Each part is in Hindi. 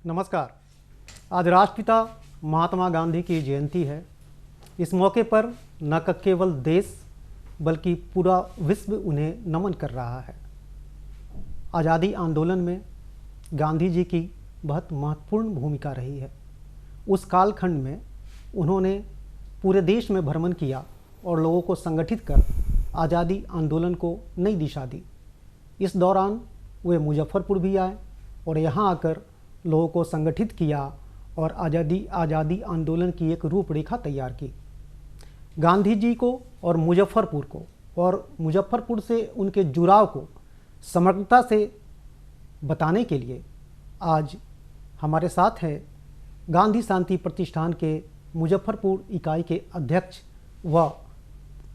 नमस्कार। आज राष्ट्रपिता महात्मा गांधी की जयंती है। इस मौके पर न केवल देश बल्कि पूरा विश्व उन्हें नमन कर रहा है। आज़ादी आंदोलन में गांधी जी की बहुत महत्वपूर्ण भूमिका रही है। उस कालखंड में उन्होंने पूरे देश में भ्रमण किया और लोगों को संगठित कर आज़ादी आंदोलन को नई दिशा दी। इस दौरान वे मुजफ्फरपुर भी आए और यहाँ आकर लोगों को संगठित किया और आज़ादी आंदोलन की एक रूपरेखा तैयार की। गांधी जी को और मुजफ्फरपुर से उनके जुड़ाव को समग्रता से बताने के लिए आज हमारे साथ है गांधी शांति प्रतिष्ठान के मुजफ्फरपुर इकाई के अध्यक्ष व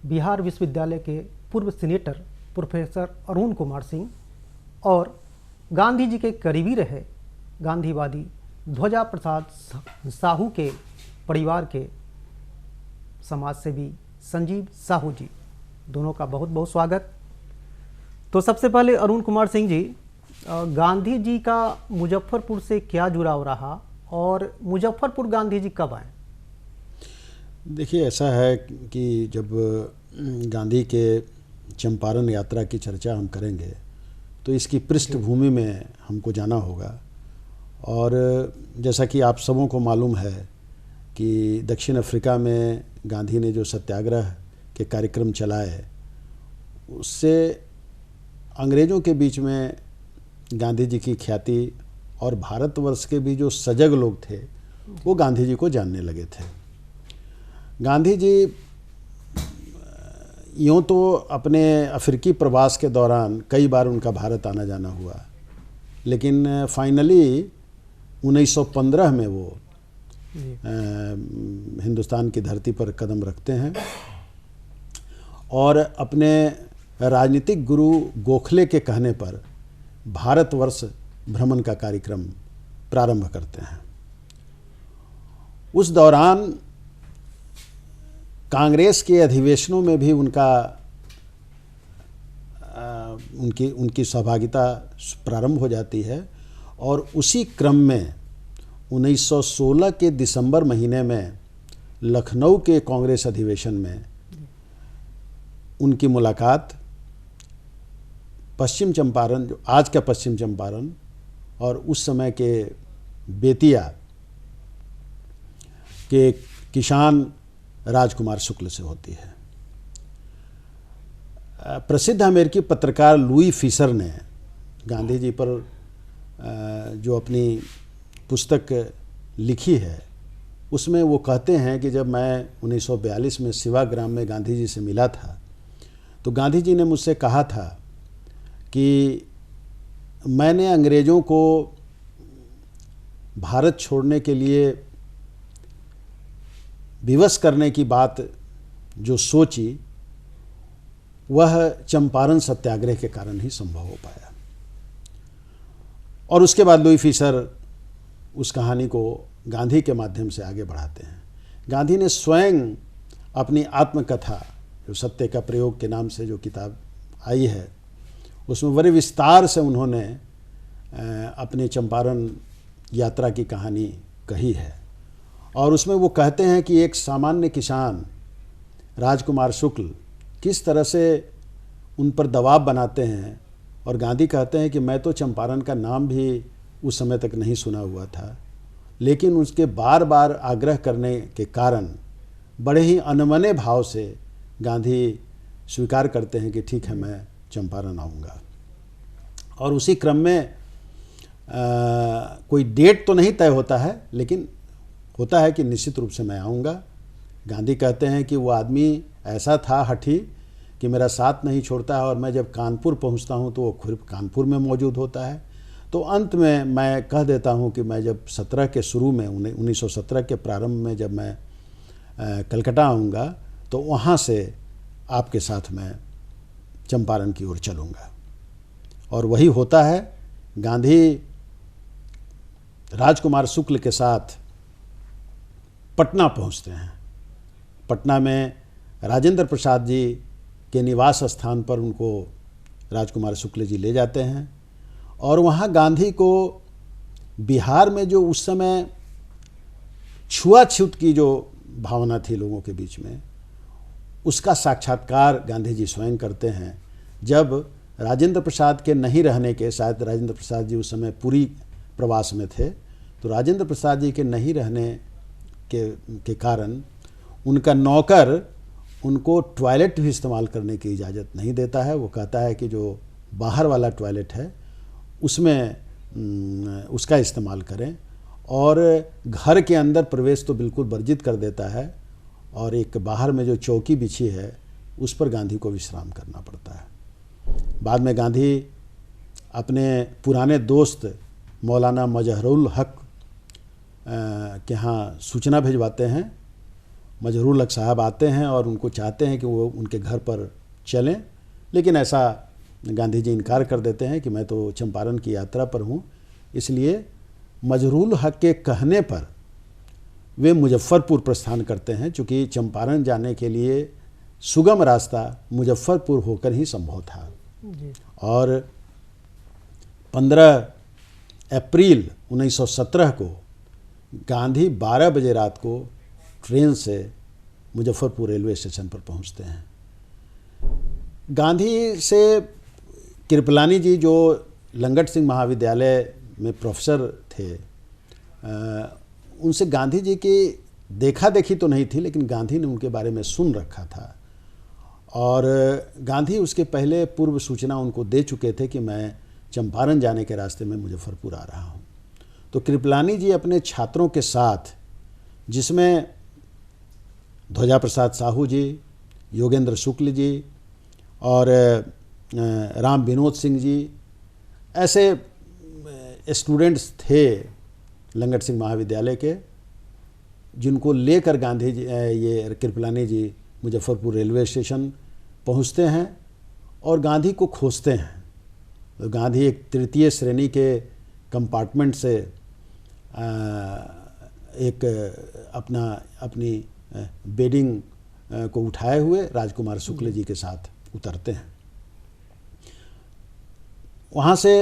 बिहार विश्वविद्यालय के पूर्व सीनेटर प्रोफेसर अरुण कुमार सिंह और गांधी जी के करीबी रहे गांधीवादी ध्वजा प्रसाद साहू के परिवार के समाजसेवी संजीव साहू जी। दोनों का बहुत बहुत स्वागत। तो सबसे पहले अरुण कुमार सिंह जी, गांधी जी का मुजफ्फरपुर से क्या जुड़ाव रहा और मुजफ्फरपुर गांधी जी कब आए? देखिए, ऐसा है कि जब गांधी के चंपारण यात्रा की चर्चा हम करेंगे तो इसकी पृष्ठभूमि में हमको जाना होगा। और जैसा कि आप सबों को मालूम है कि दक्षिण अफ्रीका में गांधी ने जो सत्याग्रह के कार्यक्रम चलाए, उससे अंग्रेज़ों के बीच में गांधी जी की ख्याति और भारतवर्ष के भी जो सजग लोग थे वो गांधी जी को जानने लगे थे। गांधी जी यूँ तो अपने अफ्रीकी प्रवास के दौरान कई बार उनका भारत आना जाना हुआ, लेकिन फाइनली 1915 में वो हिंदुस्तान की धरती पर कदम रखते हैं और अपने राजनीतिक गुरु गोखले के कहने पर भारतवर्ष भ्रमण का कार्यक्रम प्रारंभ करते हैं। उस दौरान कांग्रेस के अधिवेशनों में भी उनकी सहभागिता प्रारंभ हो जाती है और उसी क्रम में 1916 के दिसंबर महीने में लखनऊ के कांग्रेस अधिवेशन में उनकी मुलाकात पश्चिम चंपारण, जो आज का पश्चिम चंपारण और उस समय के बेतिया के किसान राजकुमार शुक्ल से होती है। प्रसिद्ध अमेरिकी पत्रकार लुई फिशर ने गांधी जी पर जो अपनी पुस्तक लिखी है उसमें वो कहते हैं कि जब मैं 1942 में सेवाग्राम में गांधी जी से मिला था तो गांधी जी ने मुझसे कहा था कि मैंने अंग्रेज़ों को भारत छोड़ने के लिए विवश करने की बात जो सोची वह चंपारण सत्याग्रह के कारण ही संभव हो पाया। और उसके बाद लुई फिशर उस कहानी को गांधी के माध्यम से आगे बढ़ाते हैं। गांधी ने स्वयं अपनी आत्मकथा, जो सत्य का प्रयोग के नाम से जो किताब आई है, उसमें बड़े विस्तार से उन्होंने अपने चंपारण यात्रा की कहानी कही है। और उसमें वो कहते हैं कि एक सामान्य किसान राजकुमार शुक्ल किस तरह से उन पर दबाव बनाते हैं। और गांधी कहते हैं कि मैं तो चंपारण का नाम भी उस समय तक नहीं सुना हुआ था, लेकिन उसके बार बार आग्रह करने के कारण बड़े ही अनमने भाव से गांधी स्वीकार करते हैं कि ठीक है, मैं चंपारण आऊँगा। और उसी क्रम में कोई डेट तो नहीं तय होता है, लेकिन होता है कि निश्चित रूप से मैं आऊँगा। गांधी कहते हैं कि वो आदमी ऐसा था हठी कि मेरा साथ नहीं छोड़ता है और मैं जब कानपुर पहुंचता हूं तो वो खुद कानपुर में मौजूद होता है। तो अंत में मैं कह देता हूं कि मैं जब 17 के शुरू में 1917 के प्रारंभ में जब मैं कलकत्ता आऊँगा तो वहाँ से आपके साथ मैं चंपारण की ओर चलूँगा। और वही होता है। गांधी राजकुमार शुक्ल के साथ पटना पहुँचते हैं। पटना में राजेंद्र प्रसाद जी के निवास स्थान पर उनको राजकुमार शुक्ल जी ले जाते हैं और वहाँ गांधी को बिहार में जो उस समय छुआछूत की जो भावना थी लोगों के बीच में, उसका साक्षात्कार गांधी जी स्वयं करते हैं। जब राजेंद्र प्रसाद के नहीं रहने के, शायद राजेंद्र प्रसाद जी उस समय पूरी प्रवास में थे, तो राजेंद्र प्रसाद जी के नहीं रहने के कारण उनका नौकर उनको टॉयलेट भी इस्तेमाल करने की इजाज़त नहीं देता है। वो कहता है कि जो बाहर वाला टॉयलेट है उसमें उसका इस्तेमाल करें, और घर के अंदर प्रवेश तो बिल्कुल वर्जित कर देता है, और एक बाहर में जो चौकी बिछी है उस पर गांधी को विश्राम करना पड़ता है। बाद में गांधी अपने पुराने दोस्त मौलाना मजहरुल हक के यहाँ सूचना भिजवाते हैं। मजहरुल हक साहब आते हैं और उनको चाहते हैं कि वो उनके घर पर चलें, लेकिन ऐसा गांधी जी इनकार कर देते हैं कि मैं तो चंपारण की यात्रा पर हूँ। इसलिए मजहरुल हक के कहने पर वे मुजफ्फरपुर प्रस्थान करते हैं, चूँकि चंपारण जाने के लिए सुगम रास्ता मुजफ्फरपुर होकर ही संभव था। और 15 अप्रैल 1917 को गांधी 12 बजे रात को ट्रेन से मुजफ्फरपुर रेलवे स्टेशन पर पहुंचते हैं। गांधी से कृपलानी जी, जो लंगट सिंह महाविद्यालय में प्रोफेसर थे, उनसे गांधी जी की देखा देखी तो नहीं थी, लेकिन गांधी ने उनके बारे में सुन रखा था, और गांधी उसके पहले पूर्व सूचना उनको दे चुके थे कि मैं चंपारण जाने के रास्ते में मुजफ्फरपुर आ रहा हूँ। तो कृपलानी जी अपने छात्रों के साथ, जिसमें ध्वजा प्रसाद साहू जी, योगेंद्र शुक्ल जी और राम विनोद सिंह जी, ऐसे स्टूडेंट्स थे लंगट सिंह महाविद्यालय के, जिनको लेकर गांधी जी, ये कृपलानी जी मुजफ्फरपुर रेलवे स्टेशन पहुंचते हैं और गांधी को खोजते हैं। तो गांधी एक तृतीय श्रेणी के कंपार्टमेंट से एक अपनी बेडिंग को उठाए हुए राजकुमार शुक्ल जी के साथ उतरते हैं। वहाँ से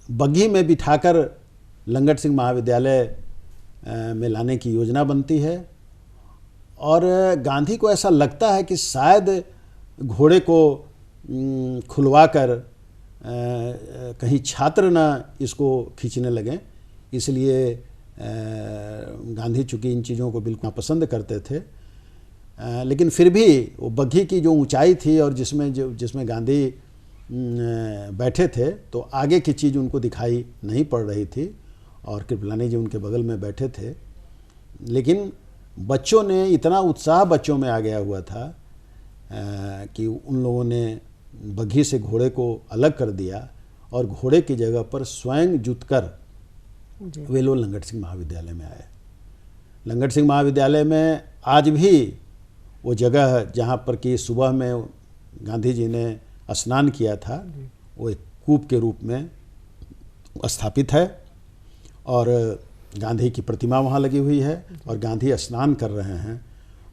बग्घी में बिठाकर लंगट सिंह महाविद्यालय में लाने की योजना बनती है, और गांधी को ऐसा लगता है कि शायद घोड़े को खुलवाकर कहीं छात्र ना इसको खींचने लगें, इसलिए गांधी चूँकि इन चीज़ों को बिल्कुल पसंद करते थे, लेकिन फिर भी वो बग्घी की जो ऊंचाई थी और जिसमें गांधी बैठे थे, तो आगे की चीज़ उनको दिखाई नहीं पड़ रही थी, और कृपलानी जी उनके बगल में बैठे थे। लेकिन बच्चों ने, इतना उत्साह बच्चों में आ गया हुआ था कि उन लोगों ने बग्घी से घोड़े को अलग कर दिया, और घोड़े की जगह पर स्वयं जुतकर वे लोग लंगट सिंह महाविद्यालय में आए। लंगट सिंह महाविद्यालय में आज भी वो जगह जहाँ पर कि सुबह में गांधी जी ने स्नान किया था, वो एक कूप के रूप में स्थापित है, और गांधी की प्रतिमा वहाँ लगी हुई है, और गांधी स्नान कर रहे हैं,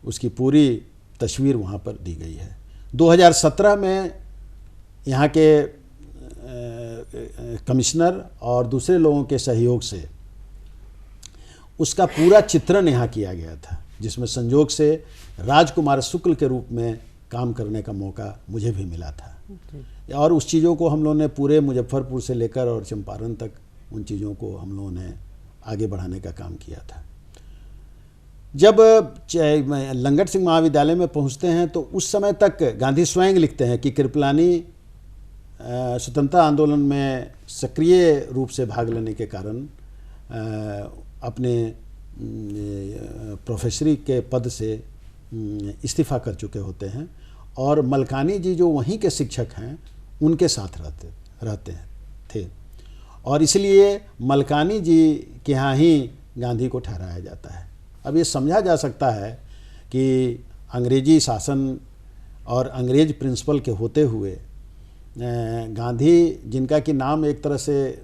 उसकी पूरी तस्वीर वहाँ पर दी गई है। 2017 में यहाँ के कमिश्नर और दूसरे लोगों के सहयोग से उसका पूरा चित्रण यहाँ किया गया था, जिसमें संयोग से राजकुमार शुक्ल के रूप में काम करने का मौका मुझे भी मिला था, और उस चीज़ों को हम लोगों ने पूरे मुजफ्फरपुर से लेकर और चंपारण तक उन चीज़ों को हम लोगों ने आगे बढ़ाने का काम किया था। जब लंगट सिंह महाविद्यालय में पहुंचते हैं, तो उस समय तक गांधी स्वयं लिखते हैं कि कृपलानी स्वतंत्रता आंदोलन में सक्रिय रूप से भाग लेने के कारण अपने प्रोफेसरी के पद से इस्तीफ़ा कर चुके होते हैं, और मलकानी जी जो वहीं के शिक्षक हैं उनके साथ रहते थे, और इसलिए मलकानी जी के यहाँ ही गांधी को ठहराया जाता है। अब ये समझा जा सकता है कि अंग्रेजी शासन और अंग्रेज प्रिंसिपल के होते हुए गांधी, जिनका कि नाम एक तरह से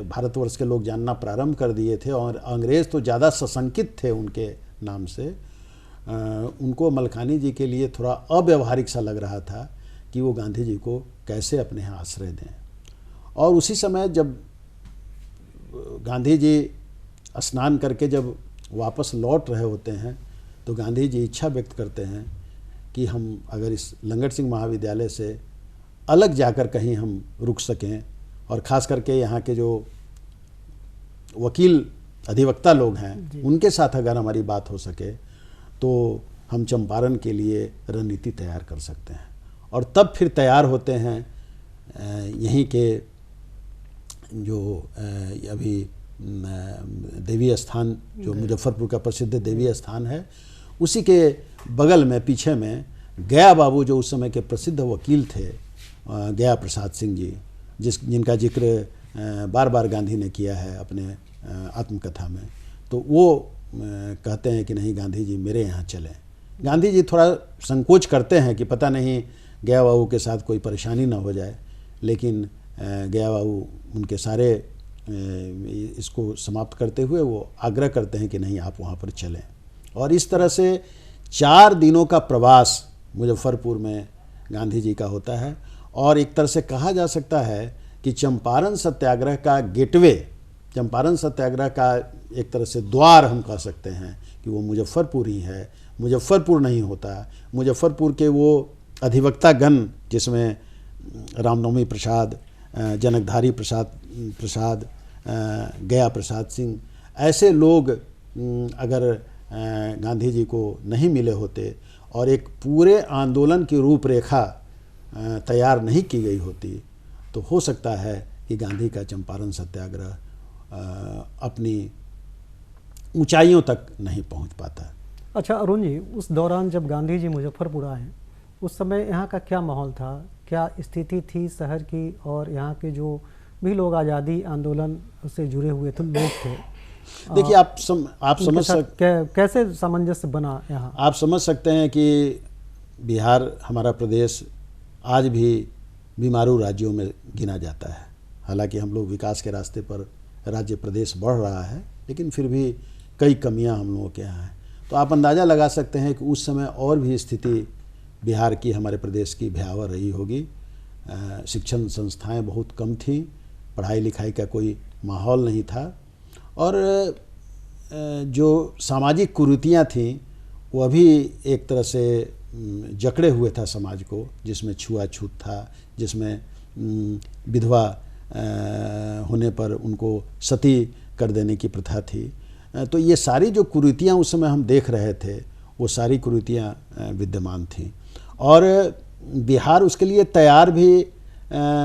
भारतवर्ष के लोग जानना प्रारंभ कर दिए थे, और अंग्रेज़ तो ज़्यादा सशंकित थे उनके नाम से, उनको मलकानी जी के लिए थोड़ा अव्यवहारिक सा लग रहा था कि वो गांधी जी को कैसे अपने यहाँ आश्रय दें। और उसी समय जब गांधी जी स्नान करके जब वापस लौट रहे होते हैं तो गांधी जी इच्छा व्यक्त करते हैं कि हम अगर इस लंगट सिंह महाविद्यालय से अलग जाकर कहीं हम रुक सकें, और ख़ास करके यहाँ के जो वकील अधिवक्ता लोग हैं उनके साथ अगर हमारी बात हो सके तो हम चंपारण के लिए रणनीति तैयार कर सकते हैं। और तब फिर तैयार होते हैं यहीं के जो अभी देवी स्थान जो मुजफ्फरपुर का प्रसिद्ध देवी स्थान है, उसी के बगल में पीछे में गया बाबू जो उस समय के प्रसिद्ध वकील थे, गया प्रसाद सिंह जी, जिनका जिक्र बार बार गांधी ने किया है अपने आत्मकथा में, तो वो कहते हैं कि नहीं गांधी जी मेरे यहाँ चलें। गांधी जी थोड़ा संकोच करते हैं कि पता नहीं गया बाबू के साथ कोई परेशानी ना हो जाए, लेकिन गया बाबू उनके सारे इसको समाप्त करते हुए वो आग्रह करते हैं कि नहीं आप वहाँ पर चलें। और इस तरह से 4 दिनों का प्रवास मुजफ्फरपुर में गांधी जी का होता है। और एक तरह से कहा जा सकता है कि चंपारण सत्याग्रह का गेटवे, चंपारण सत्याग्रह का एक तरह से द्वार हम कह सकते हैं कि वो मुजफ्फरपुर ही है। मुजफ्फरपुर नहीं होता, मुजफ्फरपुर के वो अधिवक्ता गण जिसमें रामनवमी प्रसाद, जनकधारी प्रसाद, गया प्रसाद सिंह, ऐसे लोग अगर गांधी जी को नहीं मिले होते और एक पूरे आंदोलन की रूपरेखा तैयार नहीं की गई होती तो हो सकता है कि गांधी का चंपारण सत्याग्रह अपनी ऊंचाइयों तक नहीं पहुंच पाता। अच्छा अरुण जी, उस दौरान जब गांधी जी मुजफ्फरपुर आए उस समय यहाँ का क्या माहौल था, क्या स्थिति थी शहर की, और यहाँ के जो भी लोग आज़ादी आंदोलन से जुड़े हुए थे लोग थे, देखिए आप समझ कैसे सामंजस्य बना यहाँ? आप समझ सकते हैं कि बिहार हमारा प्रदेश आज भी बीमारू राज्यों में गिना जाता है। हालांकि हम लोग विकास के रास्ते पर राज्य प्रदेश बढ़ रहा है, लेकिन फिर भी कई कमियां हम लोगों के यहाँ हैं। तो आप अंदाज़ा लगा सकते हैं कि उस समय और भी स्थिति बिहार की, हमारे प्रदेश की भयावह रही होगी। शिक्षण संस्थाएं बहुत कम थीं, पढ़ाई लिखाई का कोई माहौल नहीं था, और जो सामाजिक कुरीतियाँ थीं वह भी एक तरह से जकड़े हुए था समाज को, जिसमें छुआछूत था, जिसमें विधवा होने पर उनको सती कर देने की प्रथा थी। तो ये सारी जो कुरीतियाँ उस समय हम देख रहे थे वो सारी कुरीतियाँ विद्यमान थीं, और बिहार उसके लिए तैयार भी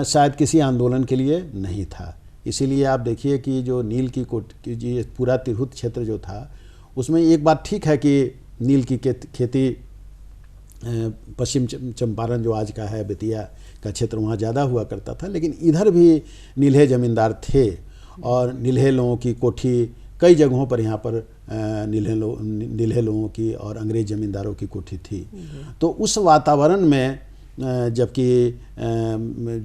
शायद किसी आंदोलन के लिए नहीं था। इसीलिए आप देखिए कि जो नील की जी पूरा तिरहुत क्षेत्र जो था उसमें एक बात ठीक है कि नील की खेती पश्चिम चंपारण जो आज का है बेतिया का क्षेत्र वहाँ ज़्यादा हुआ करता था, लेकिन इधर भी नील्हे ज़मींदार थे और नील्हे लोगों की कोठी कई जगहों पर यहाँ पर नील्हे लोगों की और अंग्रेज ज़मींदारों की कोठी थी। तो उस वातावरण में जबकि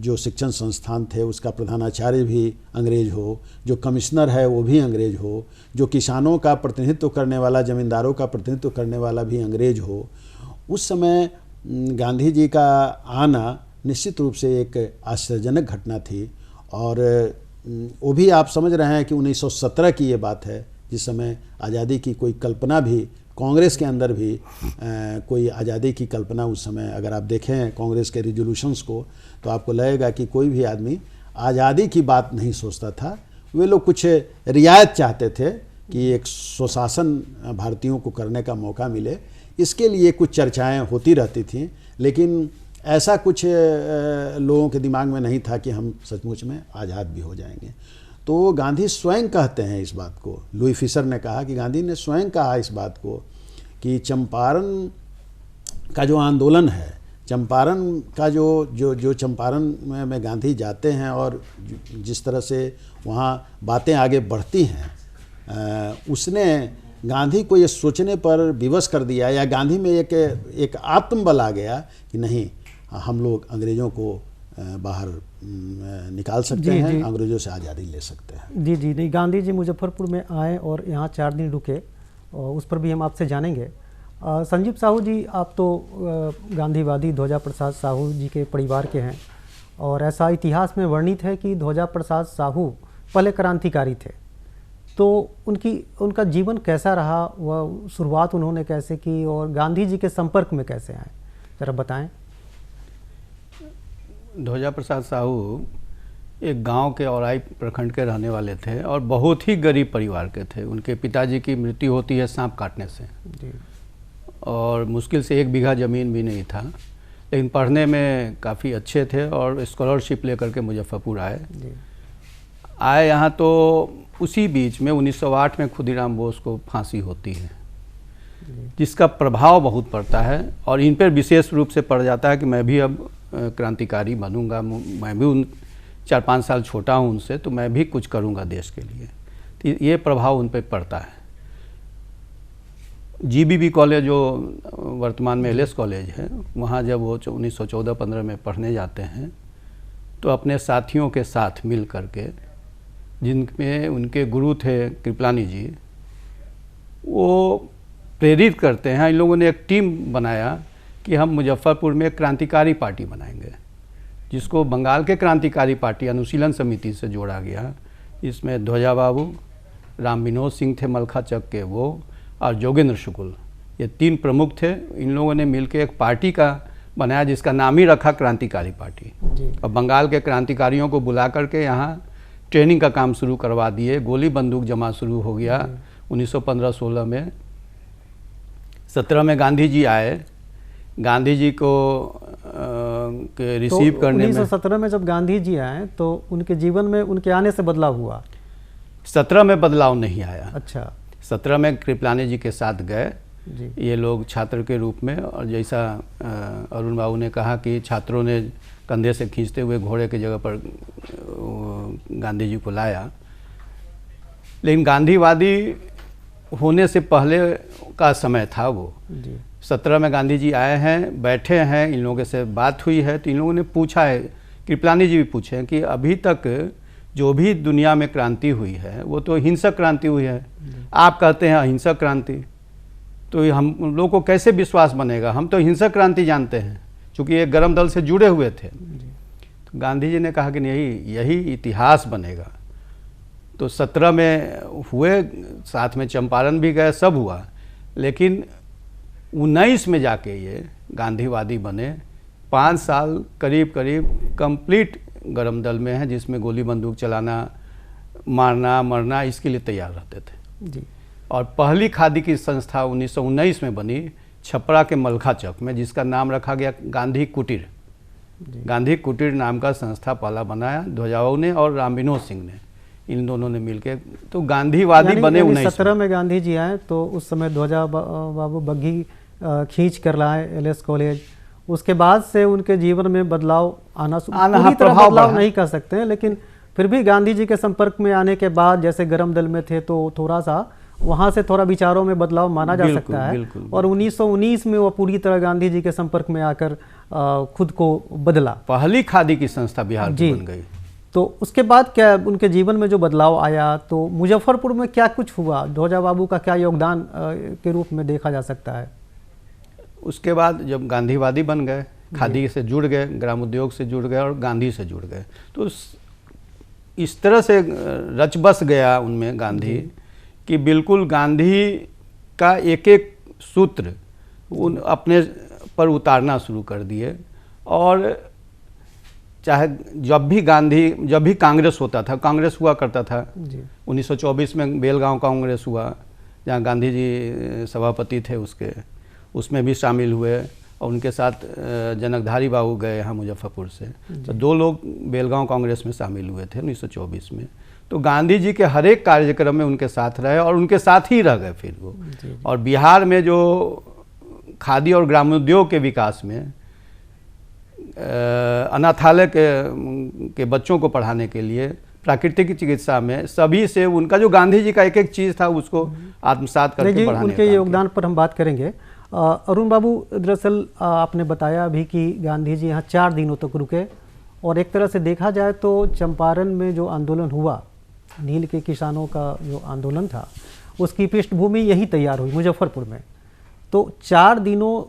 जो शिक्षण संस्थान थे उसका प्रधानाचार्य भी अंग्रेज हो, जो कमिश्नर है वो भी अंग्रेज हो, जो किसानों का प्रतिनिधित्व करने वाला, ज़मींदारों का प्रतिनिधित्व करने वाला भी अंग्रेज हो, उस समय गांधी जी का आना निश्चित रूप से एक आश्चर्यजनक घटना थी। और वो भी आप समझ रहे हैं कि 1917 की ये बात है, जिस समय आज़ादी की कोई कल्पना भी कांग्रेस के अंदर भी कोई आज़ादी की कल्पना उस समय, अगर आप देखें कांग्रेस के रिजोल्यूशंस को तो आपको लगेगा कि कोई भी आदमी आज़ादी की बात नहीं सोचता था। वे लोग कुछ रियायत चाहते थे कि एक स्वशासन भारतीयों को करने का मौका मिले, इसके लिए कुछ चर्चाएं होती रहती थीं, लेकिन ऐसा कुछ लोगों के दिमाग में नहीं था कि हम सचमुच में आज़ाद भी हो जाएंगे। तो गांधी स्वयं कहते हैं इस बात को, लुई फिशर ने कहा कि गांधी ने स्वयं कहा इस बात को कि चंपारण का जो आंदोलन है, चंपारण का जो चंपारण में गांधी जाते हैं और जिस तरह से वहाँ बातें आगे बढ़ती हैं, उसने गांधी को ये सोचने पर विवश कर दिया, या गांधी में एक आत्मबल आ गया कि नहीं, हम लोग अंग्रेज़ों को बाहर निकाल सकते हैं, अंग्रेज़ों से आज़ादी ले सकते हैं। जी नहीं, गांधी जी मुजफ्फरपुर में आए और यहाँ 4 दिन रुके, और उस पर भी हम आपसे जानेंगे। संजीव साहू जी, आप तो गांधीवादी ध्वजा प्रसाद साहू जी के परिवार के हैं, और ऐसा इतिहास में वर्णित है कि ध्वजा प्रसाद साहू पहले क्रांतिकारी थे, तो उनका जीवन कैसा रहा, वह शुरुआत उन्होंने कैसे की और गांधी जी के संपर्क में कैसे आए, ज़रा बताएं। ध्वजा प्रसाद साहू एक गांव के औराई प्रखंड के रहने वाले थे और बहुत ही गरीब परिवार के थे। उनके पिताजी की मृत्यु होती है सांप काटने से जी। और मुश्किल से 1 बीघा ज़मीन भी नहीं था, लेकिन पढ़ने में काफ़ी अच्छे थे और स्कॉलरशिप लेकर के मुजफ्फरपुर आए यहाँ। तो उसी बीच में 1908 में खुदीराम बोस को फांसी होती है, जिसका प्रभाव बहुत पड़ता है और इन पर विशेष रूप से पड़ जाता है कि मैं भी अब क्रांतिकारी बनूंगा, मैं भी 4-5 साल छोटा हूँ उनसे, तो मैं भी कुछ करूँगा देश के लिए। तो ये प्रभाव उन पर पड़ता है। GBB कॉलेज जो वर्तमान में LS कॉलेज है, वहाँ जब वो 1914-15 में पढ़ने जाते हैं तो अपने साथियों के साथ मिल करके, जिनमें उनके गुरु थे कृपलानी जी, वो प्रेरित करते हैं। इन लोगों ने एक टीम बनाया कि हम मुजफ्फरपुर में क्रांतिकारी पार्टी बनाएंगे, जिसको बंगाल के क्रांतिकारी पार्टी अनुशीलन समिति से जोड़ा गया। इसमें ध्वजा बाबू, राम विनोद सिंह थे मलखा चक के वो, और जोगेंद्र शुक्ल, ये 3 प्रमुख थे। इन लोगों ने मिलकर एक पार्टी का बनाया जिसका नाम ही रखा क्रांतिकारी पार्टी। और बंगाल के क्रांतिकारियों को बुला करके यहाँ ट्रेनिंग का काम शुरू करवा दिए। गोली बंदूक जमा शुरू हो गया 1915-16 में। 17 में गांधी जी आए। गांधी जी को के रिसीव करने में 1917 में जब गांधी जी आए तो उनके जीवन में उनके आने से बदलाव हुआ। 17 में बदलाव नहीं आया। अच्छा। 17 में कृपलानी जी के साथ गए जी। ये लोग छात्र के रूप में, और जैसा अरुण बाबू ने कहा कि छात्रों ने कंधे से खींचते हुए घोड़े की जगह पर गांधी जी को लाया। लेकिन गांधीवादी होने से पहले का समय था वो जी। 17 में गांधी जी आए हैं, बैठे हैं, इन लोगों से बात हुई है तो इन लोगों ने पूछा है, कृपलानी जी भी पूछे हैं कि अभी तक जो भी दुनिया में क्रांति हुई है वो तो हिंसक क्रांति हुई है, आप कहते हैं अहिंसक क्रांति, तो हम लोग को कैसे विश्वास बनेगा? हम तो हिंसक क्रांति जानते हैं, चूँकि ये गरम दल से जुड़े हुए थे। तो गांधी जी ने कहा कि नहीं, यही इतिहास बनेगा। तो 17 में हुए, साथ में चंपारण भी गए, सब हुआ, लेकिन 19 में जाके ये गांधीवादी बने। 5 साल करीब कंप्लीट गरम दल में है, जिसमें गोली बंदूक चलाना, मारना, मरना, इसके लिए तैयार रहते थे जी। और पहली खादी की संस्था 1919 में बनी छपरा के मलखा चौक में, जिसका नाम रखा गया गांधी कुटीर। गांधी कुटीर नाम का संस्था पहला बनाया ध्वजाबाबू ने और राम विनोद सिंह ने, इन दोनों ने मिलकर तो गांधीवादी बने। 17 में गांधी जी आए तो उस समय ध्वजा बाबू बग्घी खींच कर लाए LS कॉलेज। उसके बाद से उनके जीवन में बदलाव आना पूरी तरह बदलाव नहीं कर सकते हैं, लेकिन फिर भी गांधी जी के संपर्क में आने के बाद, जैसे गरम दल में थे तो थोड़ा सा वहाँ से थोड़ा विचारों में बदलाव माना जा सकता है। और 1919 में वो पूरी तरह गांधी जी के संपर्क में आकर खुद को बदला। पहली खादी की संस्था बिहार की बन गई। तो उसके बाद क्या उनके जीवन में जो बदलाव आया, तो मुजफ्फरपुर में क्या कुछ हुआ, ध्वजा बाबू का क्या योगदान के रूप में देखा जा सकता है? उसके बाद जब गांधीवादी बन गए, खादी से जुड़ गए, ग्राम उद्योग से जुड़ गए और गांधी से जुड़ गए, तो इस तरह से रच बस गया उनमें गांधी कि बिल्कुल गांधी का एक एक सूत्र उन अपने पर उतारना शुरू कर दिए। और चाहे जब भी कांग्रेस होता था, कांग्रेस हुआ करता था 1924 में बेलगांव कांग्रेस हुआ, जहाँ गांधी जी सभापति थे, उसमें भी शामिल हुए और उनके साथ जनकधारी बाबू गए यहाँ मुजफ्फरपुर से, तो 2 लोग बेलगांव कांग्रेस में शामिल हुए थे 1924 में। तो गांधी जी के हर एक कार्यक्रम में उनके साथ रहे और उनके साथ ही रह गए फिर वो। और बिहार में जो खादी और ग्रामोद्योग के विकास में, अनाथालय के बच्चों को पढ़ाने के लिए, प्राकृतिक चिकित्सा में, सभी से उनका जो गांधी जी का एक एक चीज़ था उसको आत्मसात करके बढ़ाने उनके योगदान पर हम बात करेंगे। अरुण बाबू, दरअसल आपने बताया अभी कि गांधी जी यहाँ 4 दिनों तक रुके और एक तरह से देखा जाए तो चंपारण में जो आंदोलन हुआ, नील के किसानों का जो आंदोलन था, उसकी पृष्ठभूमि यही तैयार हुई मुजफ्फरपुर में। तो 4 दिनों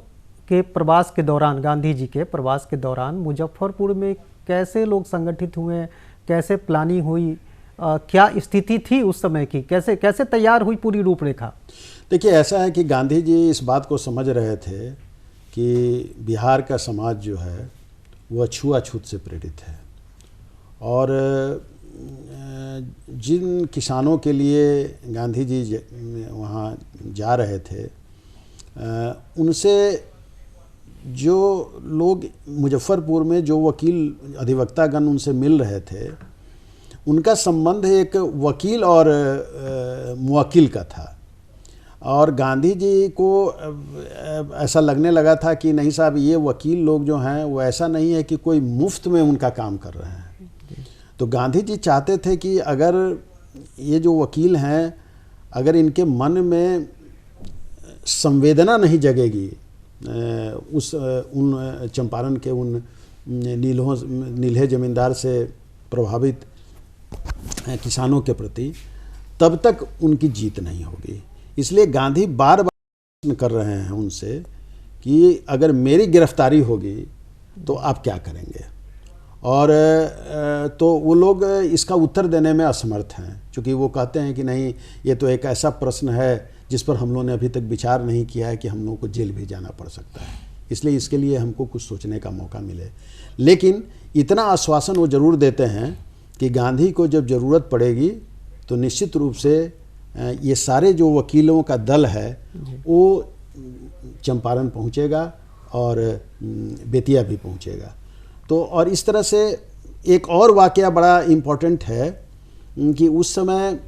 के प्रवास के दौरान, गांधी जी के प्रवास के दौरान मुजफ्फरपुर में कैसे लोग संगठित हुए, कैसे प्लानिंग हुई, क्या स्थिति थी उस समय की, कैसे कैसे तैयार हुई पूरी रूपरेखा? देखिए, ऐसा है कि गांधी जी इस बात को समझ रहे थे कि बिहार का समाज जो है वह छुआछूत से प्रेरित है, और जिन किसानों के लिए गांधी जी वहाँ जा रहे थे, उनसे जो लोग मुजफ्फरपुर में जो वकील अधिवक्तागण उनसे मिल रहे थे, उनका संबंध एक वकील और मुवक्किल का था। और गांधी जी को ऐसा लगने लगा था कि नहीं साहब, ये वकील लोग जो हैं वो ऐसा नहीं है कि कोई मुफ्त में उनका काम कर रहे हैं। तो गांधी जी चाहते थे कि अगर ये जो वकील हैं, अगर इनके मन में संवेदना नहीं जगेगी उन चंपारण के उन नील्हे ज़मींदार से प्रभावित किसानों के प्रति, तब तक उनकी जीत नहीं होगी। इसलिए गांधी बार बार प्रश्न कर रहे हैं उनसे कि अगर मेरी गिरफ्तारी होगी तो आप क्या करेंगे। और तो वो लोग इसका उत्तर देने में असमर्थ हैं, क्योंकि वो कहते हैं कि नहीं, ये तो एक ऐसा प्रश्न है जिस पर हम लोगों ने अभी तक विचार नहीं किया है कि हम लोगों को जेल भी जाना पड़ सकता है, इसलिए इसके लिए हमको कुछ सोचने का मौका मिले। लेकिन इतना आश्वासन वो ज़रूर देते हैं कि गांधी को जब ज़रूरत पड़ेगी तो निश्चित रूप से ये सारे जो वकीलों का दल है वो चंपारण पहुंचेगा और बेतिया भी पहुंचेगा। तो और इस तरह से एक और वाकया बड़ा इम्पोर्टेंट है कि उस समय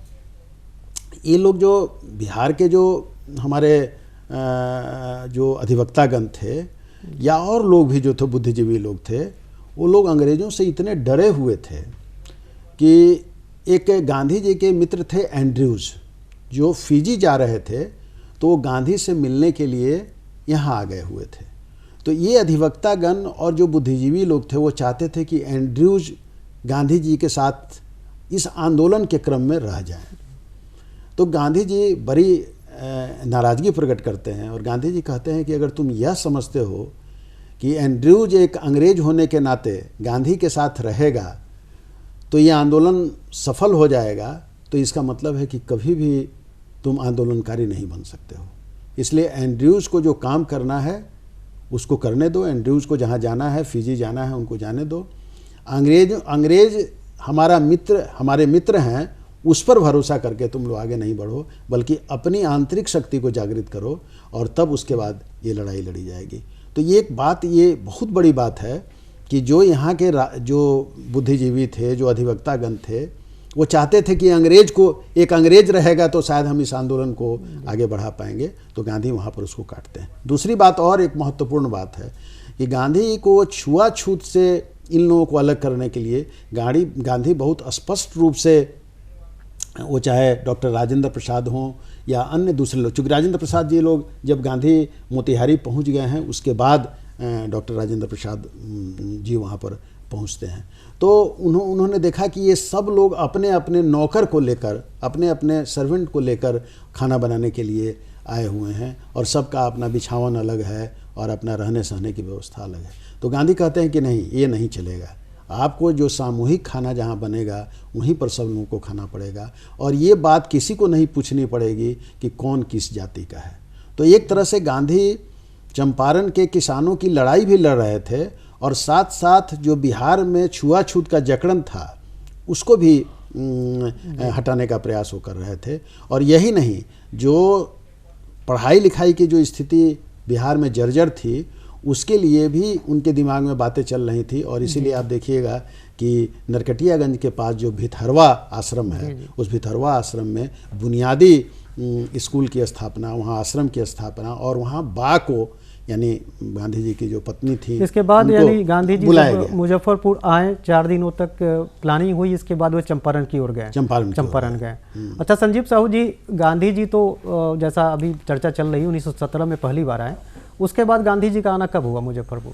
ये लोग जो बिहार के जो हमारे जो अधिवक्तागण थे या और लोग भी जो थे बुद्धिजीवी लोग थे, वो लोग अंग्रेज़ों से इतने डरे हुए थे कि एक गांधी जी के मित्र थे एंड्रयूज़, जो फिजी जा रहे थे, तो वो गांधी से मिलने के लिए यहाँ आ गए हुए थे। तो ये अधिवक्तागण और जो बुद्धिजीवी लोग थे वो चाहते थे कि एंड्रयूज़ गांधी जी के साथ इस आंदोलन के क्रम में रह जाएं। तो गांधी जी बड़ी नाराज़गी प्रकट करते हैं और गांधी जी कहते हैं कि अगर तुम यह समझते हो कि एंड्रयूज़ एक अंग्रेज होने के नाते गांधी के साथ रहेगा तो ये आंदोलन सफल हो जाएगा, तो इसका मतलब है कि कभी भी तुम आंदोलनकारी नहीं बन सकते हो। इसलिए एंड्रयूज़ को जो काम करना है उसको करने दो, एंड्रयूज़ को जहाँ जाना है, फिजी जाना है, उनको जाने दो। अंग्रेज हमारा मित्र, हमारे मित्र हैं, उस पर भरोसा करके तुम लोग आगे नहीं बढ़ो, बल्कि अपनी आंतरिक शक्ति को जागृत करो और तब उसके बाद ये लड़ाई लड़ी जाएगी। तो ये एक बात, ये बहुत बड़ी बात है कि जो यहाँ के जो बुद्धिजीवी थे, जो अधिवक्तागण थे, वो चाहते थे कि अंग्रेज को, एक अंग्रेज रहेगा तो शायद हम इस आंदोलन को आगे बढ़ा पाएंगे। तो गांधी वहाँ पर उसको काटते हैं। दूसरी बात और एक महत्वपूर्ण बात है कि गांधी को छुआछूत से इन लोगों को अलग करने के लिए गांधी बहुत स्पष्ट रूप से, वो चाहे डॉक्टर राजेंद्र प्रसाद हों या अन्य दूसरे लोग, चूँकि राजेंद्र प्रसाद जी लोग जब गांधी मोतिहारी पहुंच गए हैं उसके बाद डॉक्टर राजेंद्र प्रसाद जी वहाँ पर पहुँचते हैं, तो उन्होंने देखा कि ये सब लोग अपने अपने नौकर को लेकर, अपने अपने सर्वेंट को लेकर खाना बनाने के लिए आए हुए हैं और सबका अपना बिछावन अलग है और अपना रहने सहने की व्यवस्था अलग है। तो गांधी कहते हैं कि नहीं, ये नहीं चलेगा, आपको जो सामूहिक खाना जहाँ बनेगा वहीं पर सब लोगों को खाना पड़ेगा और ये बात किसी को नहीं पूछनी पड़ेगी कि कौन किस जाति का है। तो एक तरह से गांधी चंपारण के किसानों की लड़ाई भी लड़ रहे थे और साथ साथ जो बिहार में छुआछूत का जकड़न था उसको भी हटाने का प्रयास वो कर रहे थे। और यही नहीं, जो पढ़ाई लिखाई की जो स्थिति बिहार में जर्जर थी उसके लिए भी उनके दिमाग में बातें चल रही थी। और इसीलिए आप देखिएगा कि नरकटियागंज के पास जो भितहरवा आश्रम है, उस भितहरवा आश्रम में बुनियादी स्कूल की स्थापना, वहाँ आश्रम की स्थापना और वहाँ बा को, यानी गांधी जी की जो पत्नी थी, इसके बाद यानी गांधी जी मुजफ्फरपुर आए, 4 दिनों तक प्लानिंग हुई, इसके बाद वो चंपारण की ओर गए, चंपारण गए। अच्छा संजीव साहू जी, गांधी जी तो जैसा अभी चर्चा चल रही 1917 में पहली बार आए, उसके बाद गांधी जी का आना कब हुआ मुजफ्फरपुर?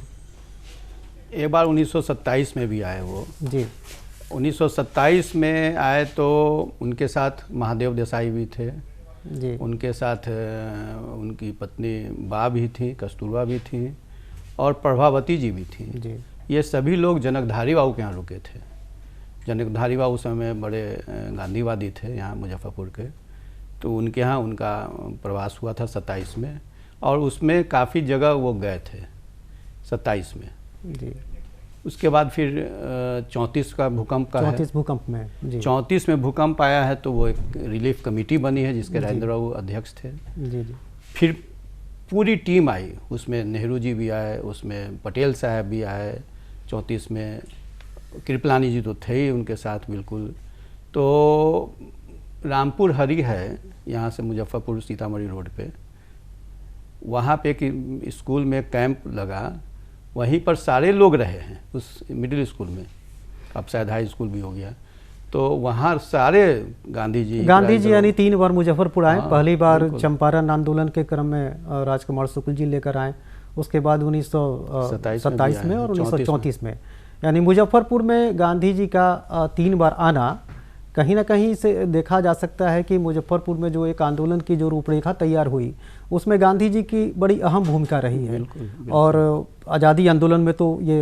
एक बार 1927 में भी आए वो जी। 1927 में आए तो उनके साथ महादेव देसाई भी थे जी, उनके साथ उनकी पत्नी बा भी थी, कस्तूरबा भी थी और प्रभावती जी भी थी जी। ये सभी लोग जनकधारी बाबू के यहाँ रुके थे, जनक धारीवाल उस समय बड़े गांधीवादी थे यहाँ मुजफ्फरपुर के, तो उनके यहाँ उनका प्रवास हुआ था 27 में, और उसमें काफ़ी जगह वो गए थे 27 में जी। उसके बाद फिर 34 का भूकंप का 34 भूकंप में जी। 34 में भूकंप आया है, तो वो एक रिलीफ कमेटी बनी है जिसके राजेंद्र बाबू अध्यक्ष थे। जी जी। फिर पूरी टीम आई, उसमें नेहरू जी भी आए, उसमें पटेल साहब भी आए, 34 में कृपलानी जी तो थे ही उनके साथ बिल्कुल। तो रामपुर हरी है यहाँ से मुजफ्फरपुर सीतामढ़ी रोड पे, वहाँ पे कि स्कूल में कैंप लगा, वहीं पर सारे लोग रहे हैं उस मिडिल स्कूल में, अब शायद हाई स्कूल भी हो गया। तो वहाँ सारे गांधी जी यानी 3 बार मुजफ्फरपुर आए। हाँ, पहली बार बिल्कुल। चंपारण आंदोलन के क्रम में राजकुमार शुक्ल जी लेकर आए, उसके बाद 1927 में और 1934 में, यानी मुजफ्फरपुर में गांधी जी का 3 बार आना कहीं ना कहीं से देखा जा सकता है कि मुजफ्फरपुर में जो एक आंदोलन की जो रूपरेखा तैयार हुई उसमें गांधी जी की बड़ी अहम भूमिका रही है। बिल्कुल, बिल्कुल। और आज़ादी आंदोलन में तो ये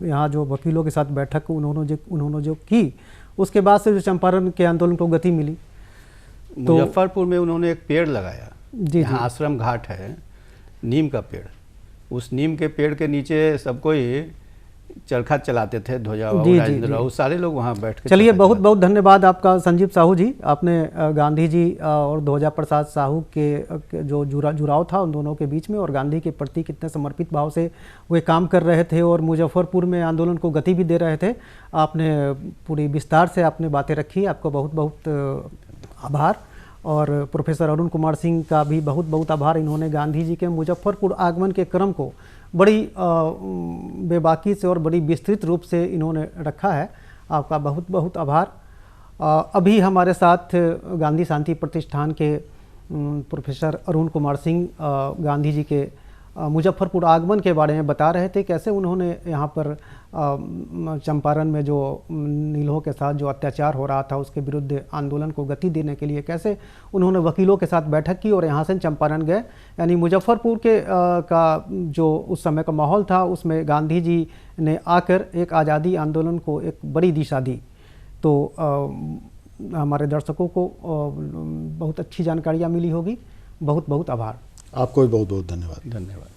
यहाँ जो वकीलों के साथ बैठक उन्होंने जो की, उसके बाद से जो चंपारण के आंदोलन को गति मिली। तो मुजफ्फरपुर में उन्होंने एक पेड़ लगाया, जी यहाँ आश्रम घाट है, नीम का पेड़, उस नीम के पेड़ के नीचे सब कोई चरखा चलाते थे, ध्वजा राजेंद्र राव, सारे लोग वहाँ बैठ के। चलिए, बहुत बहुत धन्यवाद आपका संजीव साहू जी। आपने गांधी जी और ध्वजा प्रसाद साहू के जो जुड़ाव था उन दोनों के बीच में, और गांधी के प्रति कितने समर्पित भाव से वे काम कर रहे थे और मुजफ्फरपुर में आंदोलन को गति भी दे रहे थे, आपने पूरी विस्तार से आपने बातें रखी। आपको बहुत बहुत आभार। और प्रोफेसर अरुण कुमार सिंह का भी बहुत बहुत आभार। इन्होंने गांधी जी के मुजफ्फरपुर आगमन के क्रम को बड़ी बेबाकी से और बड़ी विस्तृत रूप से इन्होंने रखा है। आपका बहुत बहुत आभार। अभी हमारे साथ गांधी शांति प्रतिष्ठान के प्रोफेसर अरुण कुमार सिंह गांधी जी के मुजफ्फरपुर आगमन के बारे में बता रहे थे, कैसे उन्होंने यहाँ पर चंपारण में जो नीलों के साथ जो अत्याचार हो रहा था उसके विरुद्ध आंदोलन को गति देने के लिए कैसे उन्होंने वकीलों के साथ बैठक की और यहाँ से चंपारण गए। यानी मुजफ्फरपुर के का जो उस समय का माहौल था उसमें गांधी जी ने आकर एक आज़ादी आंदोलन को एक बड़ी दिशा दी। तो हमारे दर्शकों को बहुत अच्छी जानकारियाँ मिली होगी। बहुत बहुत आभार। आपको भी बहुत बहुत धन्यवाद। धन्यवाद।